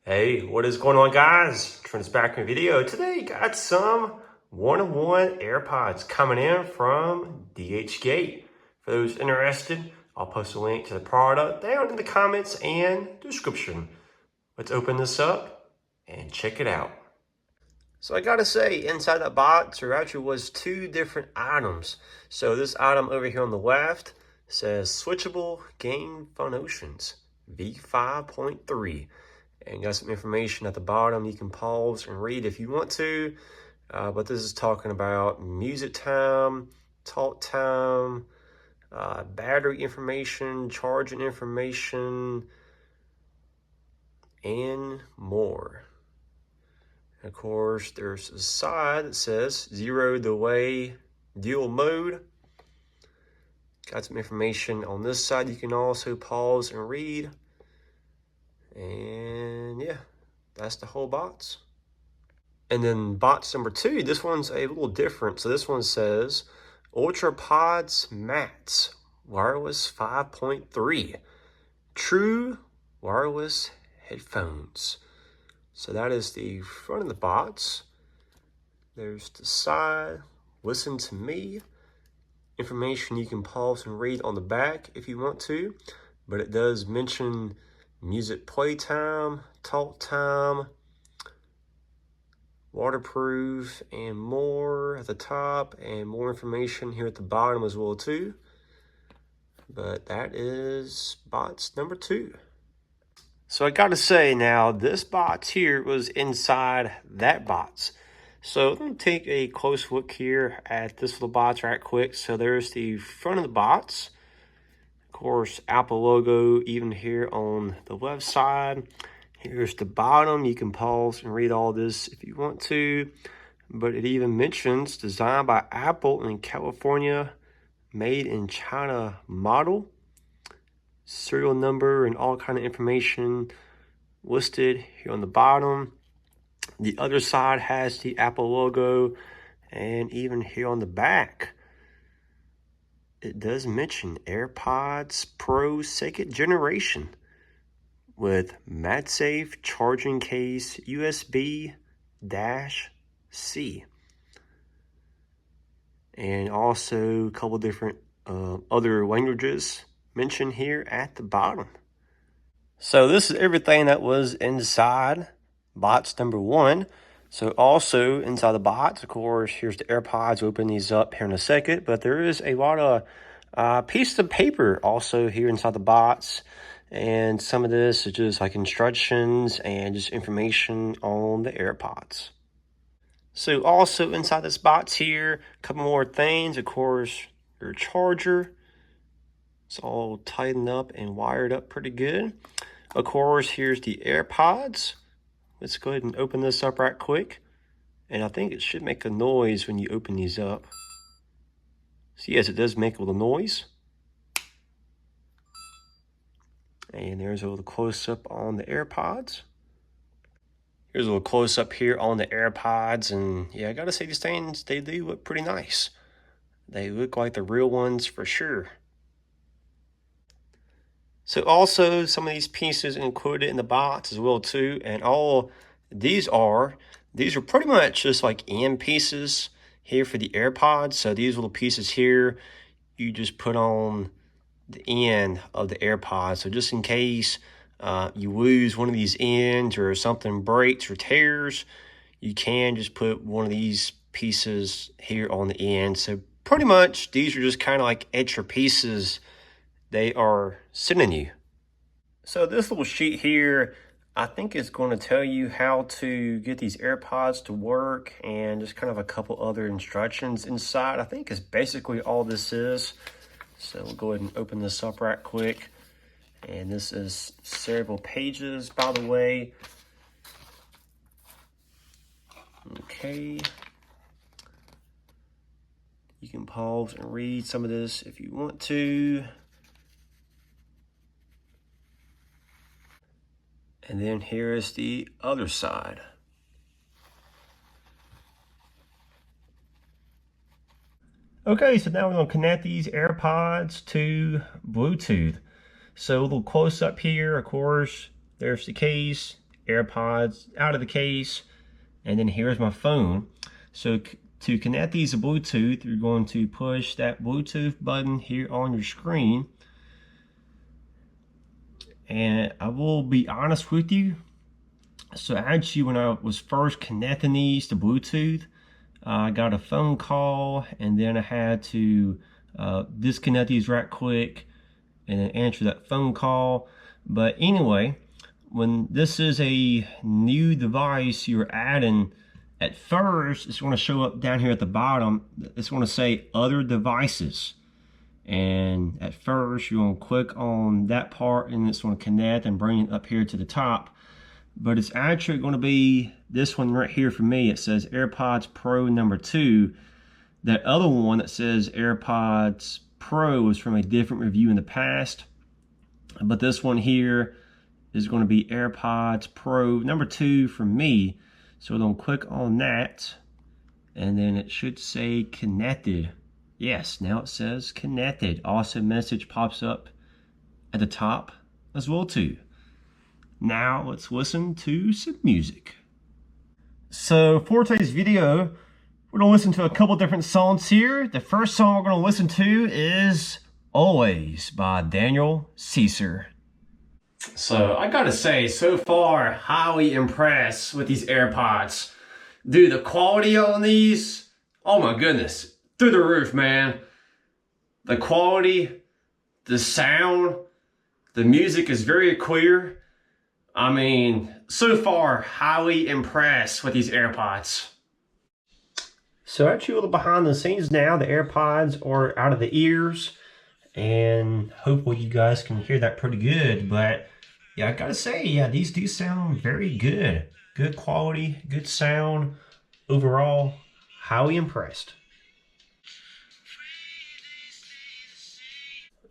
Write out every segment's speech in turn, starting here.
Hey, what is going on, guys? Trent's back in a video. Today, got some one-on-one AirPods coming in from Dhgate. For those interested, I'll post a link to the product down in the comments and description. Let's open this up and check it out. So I gotta say, inside that box, there actually was two different items. So this item over here on the left says switchable gain functions V5.3. And got some information at the bottom you can pause and read if you want to. But this is talking about music time, talk time, battery information, charging information, and more. And of course, there's a side that says 0 delay dual mode. Got some information on this side you can also pause and read. And yeah, that's the whole box. And then box number 2, this one's a little different. So this one says UltraPods Mats Wireless 5.3 True Wireless Headphones. So that is the front of the box. There's the side, listen to me. Information you can pause and read on the back if you want to, but it does mention music playtime, talk time, waterproof, and more at the top, and more information here at the bottom as well too. But that is box number 2. So I gotta say now, this box here was inside that box. So I'm gonna take a close look here at this little box right quick. So there's the front of the box. Of course, Apple logo even here on the left side. Here's the bottom. You can pause and read all this if you want to, but it even mentions designed by Apple in California, made in China model, serial number, and all kind of information listed here on the bottom. The other side has the Apple logo, and even here on the back it does mention AirPods Pro 2nd generation with MagSafe charging case USB-C. And also a couple different other languages mentioned here at the bottom. So this is everything that was inside box number 1. So also inside the box, of course, here's the AirPods. We'll open these up here in a second, but there is a lot of pieces of paper also here inside the box. And some of this is just like instructions and just information on the AirPods. So also inside this box here, a couple more things. Of course, your charger. It's all tightened up and wired up pretty good. Of course, here's the AirPods. Let's go ahead and open this up right quick. And I think it should make a noise when you open these up. So yes, it does make a little noise. And there's a little close-up on the AirPods. Here's a little close-up here on the AirPods. And yeah, I gotta say these things, they do look pretty nice. They look like the real ones for sure. So also some of these pieces included in the box as well too, and all these are pretty much just like end pieces here for the AirPods. So these little pieces here, you just put on the end of the AirPods. So just in case you lose one of these ends or something breaks or tears, you can just put one of these pieces here on the end. So pretty much these are just kind of like extra pieces they are sending you. So this little sheet here, I think it's going to tell you how to get these AirPods to work and just kind of a couple other instructions inside. I think is basically all this is. So we'll go ahead and open this up right quick. And this is several pages, by the way. Okay. You can pause and read some of this if you want to. And then here is the other side. Okay, so now we're going to connect these AirPods to Bluetooth. So a little close up here, of course, there's the case, AirPods out of the case, and then here's my phone. So to connect these to Bluetooth, you're going to push that Bluetooth button here on your screen. And I will be honest with you. So actually, when I was first connecting these to Bluetooth, I got a phone call, and then I had to disconnect these right quick and then answer that phone call. But anyway, when this is a new device you're adding, at first it's going to show up down here at the bottom. It's going to say other devices, and at first you're going to click on that part and it's going to connect and bring it up here to the top. But it's actually going to be this one right here for me. It says AirPods Pro number 2. That other one that says AirPods Pro was from a different review in the past, but this one here is going to be AirPods Pro number 2 for me. So we're going to click on that, and then it should say connected. Yes, now it says connected. Also, message pops up at the top as well too. Now let's listen to some music. So for today's video, we're going to listen to a couple different songs here. The first song we're going to listen to is Always by Daniel Caesar. So I gotta say, so far, highly impressed with these AirPods. Dude, the quality on these, oh my goodness, through the roof, man. The quality, the sound, the music is very clear. I mean, so far, highly impressed with these AirPods. So actually a little behind the scenes now, the AirPods are out of the ears, and hopefully you guys can hear that pretty good. But yeah, I gotta say, yeah, these do sound very good. Good quality, good sound. Overall, highly impressed.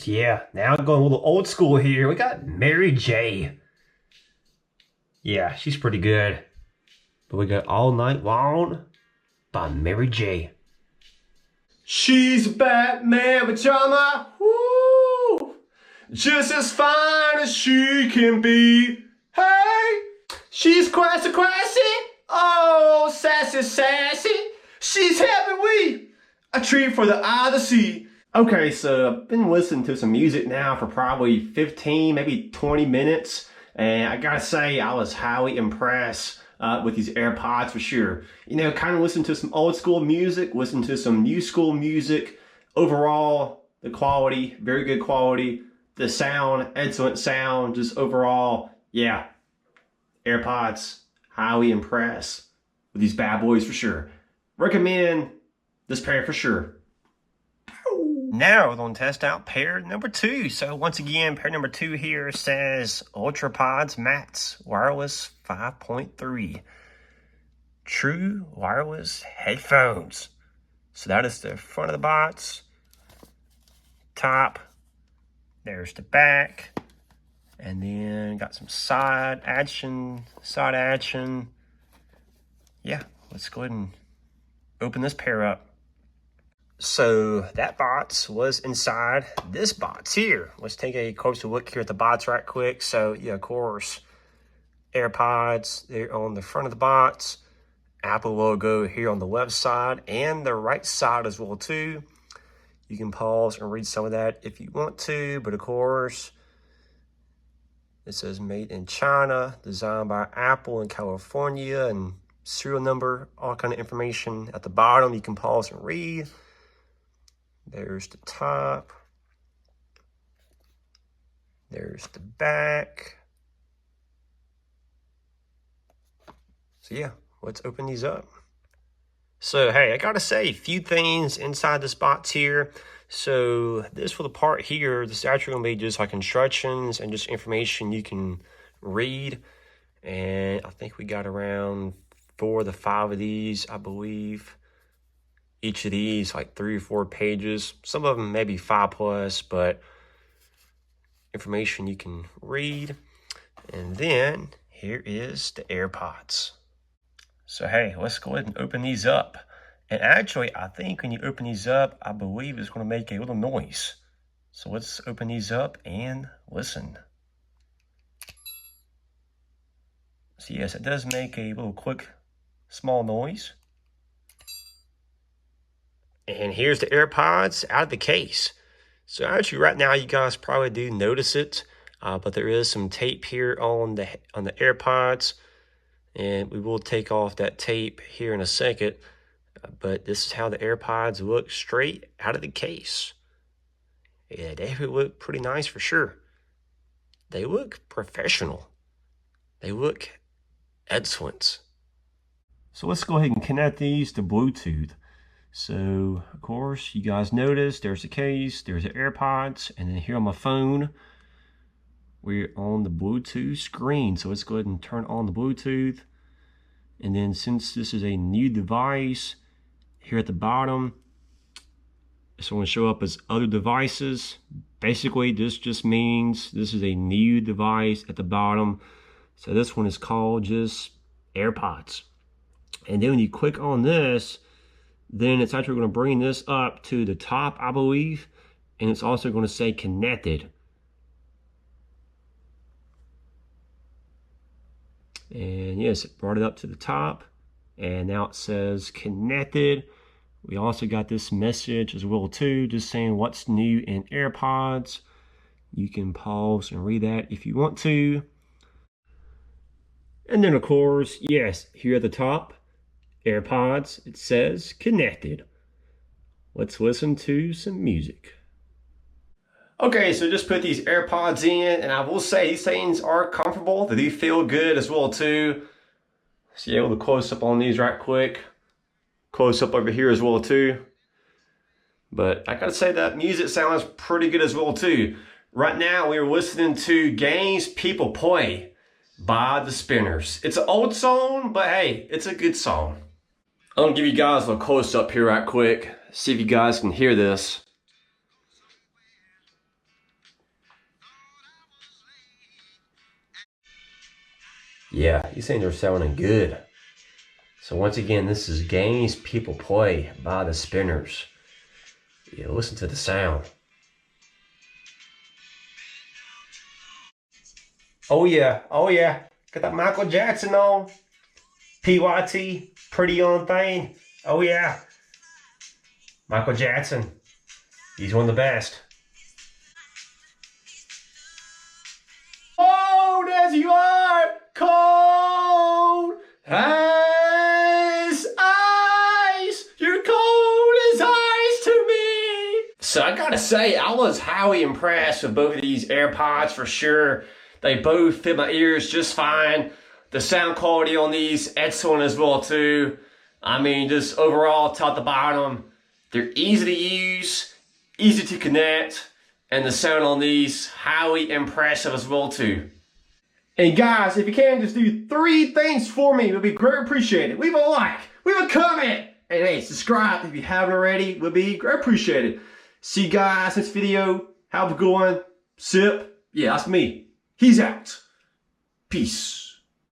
Yeah, now going a little old school here. We got Mary J. Yeah, she's pretty good. But we got All Night Long by Mary J. She's a Batman pajama, woo! Just as fine as she can be. Hey, she's classy, classy. Oh, sassy, sassy. She's heavyweight. A treat for the eye to see. Okay, so I've been listening to some music now for probably 15, maybe 20 minutes. And I gotta say, I was highly impressed with these AirPods for sure. You know, kind of listen to some old school music, listen to some new school music. Overall, the quality, very good quality. The sound, excellent sound. Just overall, yeah. AirPods, highly impressed with these bad boys for sure. Recommend this pair for sure. Now we're going to test out pair number 2. So once again, pair number 2 here says UltraPods Max Wireless 5.3 True Wireless Headphones. So that is the front of the box. Top. There's the back. And then got some side action. Yeah, let's go ahead and open this pair up. So that box was inside this box here. Let's take a closer look here at the box right quick. So yeah, of course, AirPods, they're on the front of the box. Apple logo here on the left side and the right side as well too. You can pause and read some of that if you want to, but of course, it says made in China, designed by Apple in California, and serial number, all kind of information at the bottom. You can pause and read. There's the top. There's the back. So yeah, let's open these up. So hey, I gotta say a few things inside this box here. So this for the part here, this is actually gonna be just like instructions and just information you can read. And I think we got around 4 to 5 of these, I believe. Each of these like 3 or 4 pages. Some of them maybe 5+, but information you can read. And then here is the AirPods. So hey, let's go ahead and open these up. And actually, I think when you open these up, I believe it's going to make a little noise. So let's open these up and listen. So yes, it does make a little quick, small noise. And here's the AirPods out of the case. So actually right now you guys probably do notice it, but there is some tape here on the AirPods, and we will take off that tape here in a second. But this is how the AirPods look straight out of the case. Yeah, they look pretty nice for sure. They look professional. They look excellent. So let's go ahead and connect these to Bluetooth. So, of course, you guys notice there's the case, there's the AirPods, and then here on my phone, we're on the Bluetooth screen. So let's go ahead and turn on the Bluetooth. And then since this is a new device, here at the bottom, it's going to show up as other devices. Basically, this just means this is a new device at the bottom. So this one is called just AirPods. And then when you click on this, then it's actually going to bring this up to the top, I believe. And it's also going to say connected. And yes, it brought it up to the top. And now it says connected. We also got this message as well too, just saying what's new in AirPods. You can pause and read that if you want to. And then of course, yes, here at the top, AirPods, it says connected. Let's listen to some music. Okay, so just put these AirPods in, and I will say these things are comfortable. They do feel good as well too. So yeah, we'll close up on these right quick. Close up over here as well too. But I gotta say that music sounds pretty good as well too. Right now we're listening to Games People Play by the Spinners. It's an old song, but hey, it's a good song. I'm gonna give you guys a close up here right quick. See if you guys can hear this. Yeah, these things are sounding good. So once again, this is Games People Play by the Spinners. Yeah, listen to the sound. Oh yeah, got that Michael Jackson on. PYT, Pretty Young Thing. Oh yeah. Michael Jackson, he's one of the best. Cold as you are, cold as ice. You're cold as ice to me. So I gotta say, I was highly impressed with both of these AirPods for sure. They both fit my ears just fine. The sound quality on these, excellent as well too. I mean, just overall, top to bottom, they're easy to use, easy to connect, and the sound on these, highly impressive as well too. And guys, if you can, just do 3 things for me, it would be great appreciated. Leave a like, leave a comment, and hey, subscribe if you haven't already, it would be great appreciated. See you guys in this video. Have a good one. Sip. Yeah, that's me. He's out. Peace.